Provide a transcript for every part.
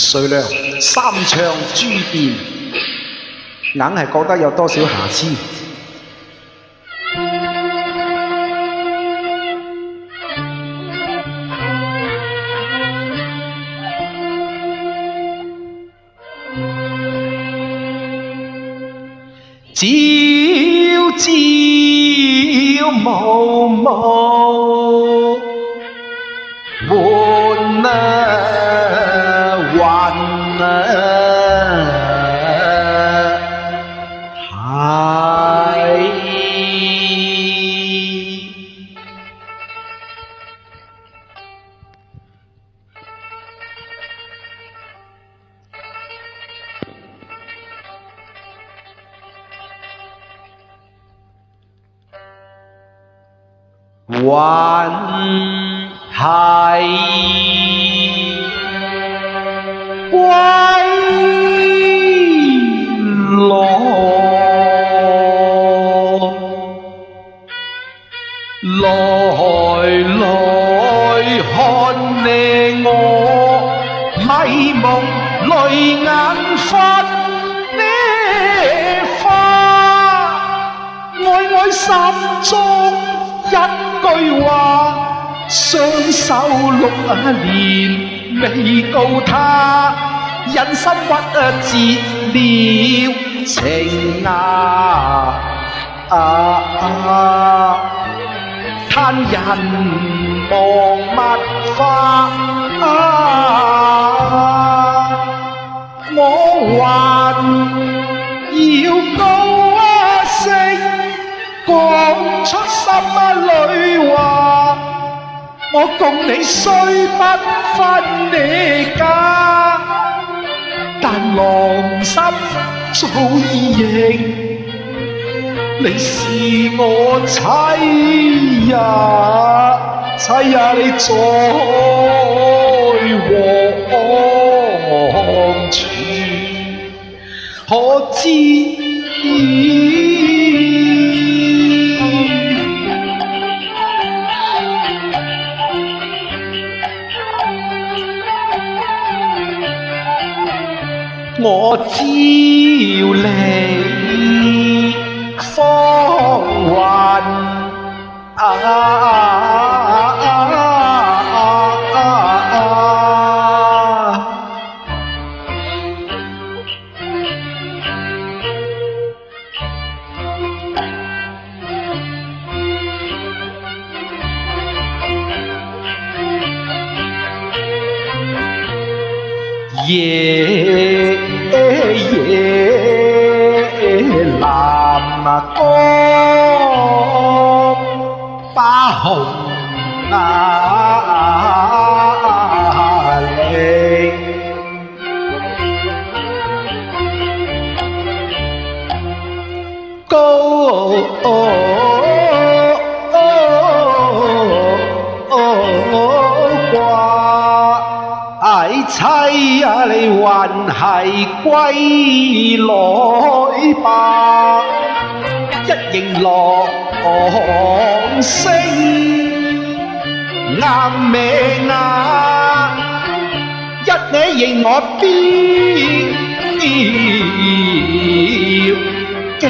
誰料三長諸變，硬係覺得有多少瑕疵。朝朝暮暮換雲係歸來，來看你我迷蒙淚眼分呢花，愛心中一句話，雙手6年未告他，忍心屈折了情啊！嘆人望物化，我還要高聲講出心裏話，我共你雖不分你家，但狼心早已認，你是我妻呀，妻呀，你在何處？可知？我照你芳雲南江把紅嶺，高妻呀，你還係歸來吧，一認郎聲啱命啊，一你認我標記，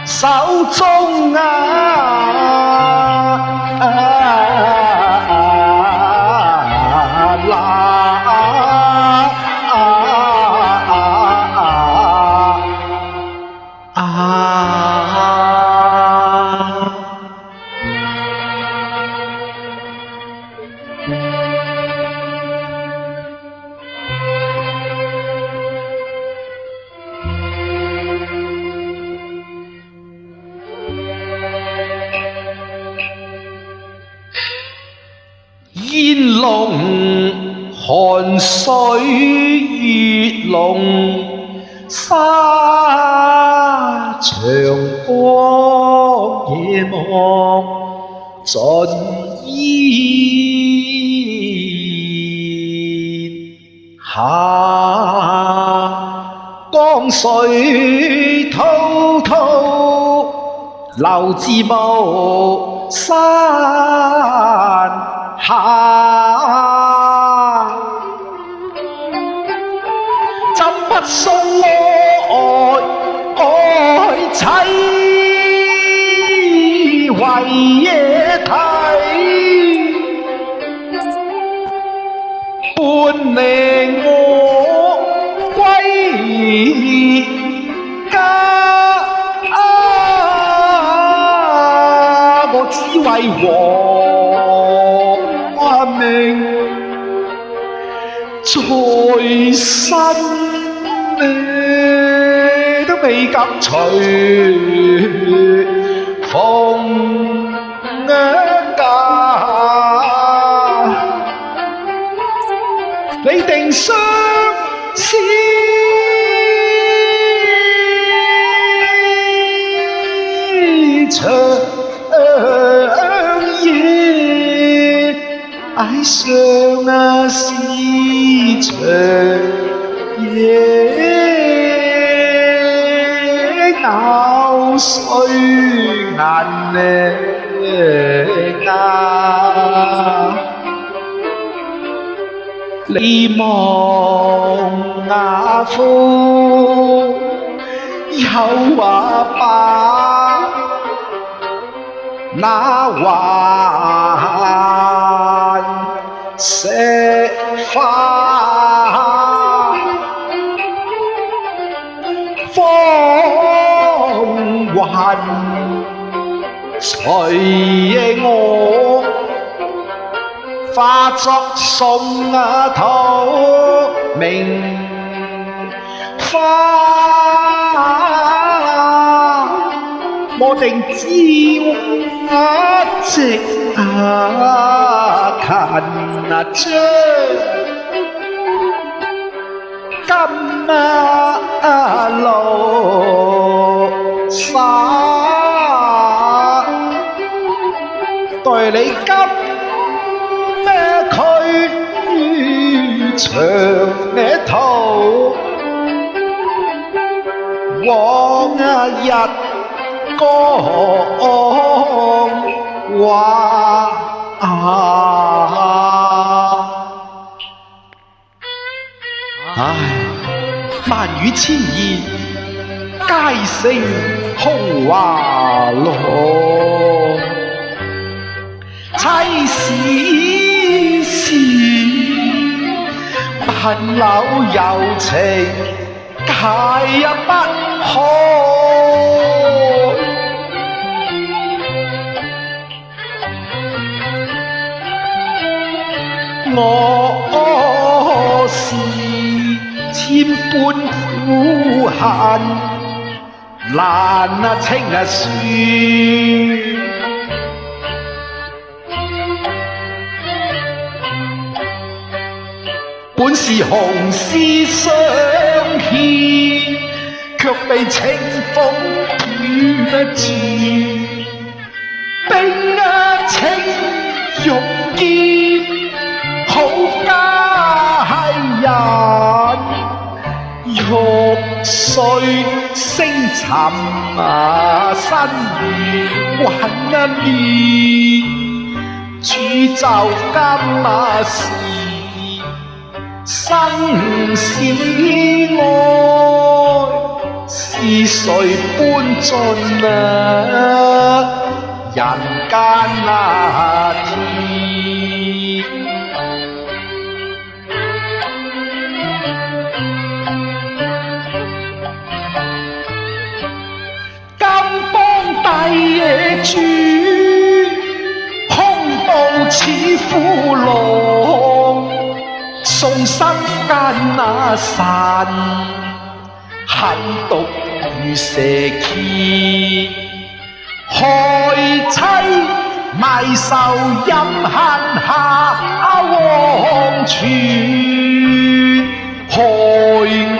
手中煙籠寒水月籠，沙場光夜望盡煙下，江水滔滔留至無山下，怎不送我愛妻為野啼，伴你我歸家。只為和命在身，都未敢隨風假。你定相思長夜，愛上是長夜，咬碎眼淚啊！你望雅夫又話吧，那還食飯，風雲隨我化作送土明花，我定朝夕勤將金路灑，對你急咩佢長咩途，往日講話唉，萬語千言皆成空話咯。妻時時不留柔情，解不開。我是千般苦恨難清算，本是紅絲相牽，卻被清風斷住，冰清玉潔好佳人，玉碎星沉身如雲面，煮酒今時生死愛，是誰搬進人間天？野豬兇暴似虎狼，送身間神狠毒如蛇蠍，害妻埋仇陰恨下黃泉，害我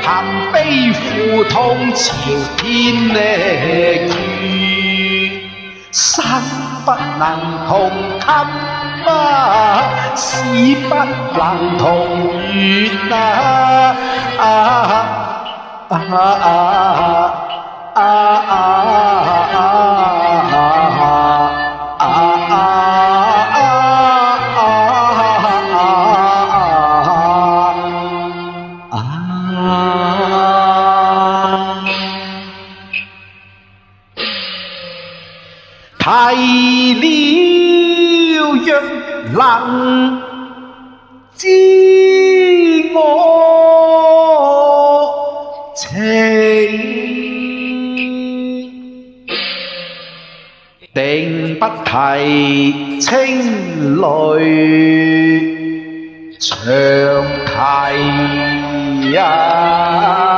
行悲負痛朝天呢怨，生不能同襟死不能同月提了若能知我情，定不提青淚長堤啊！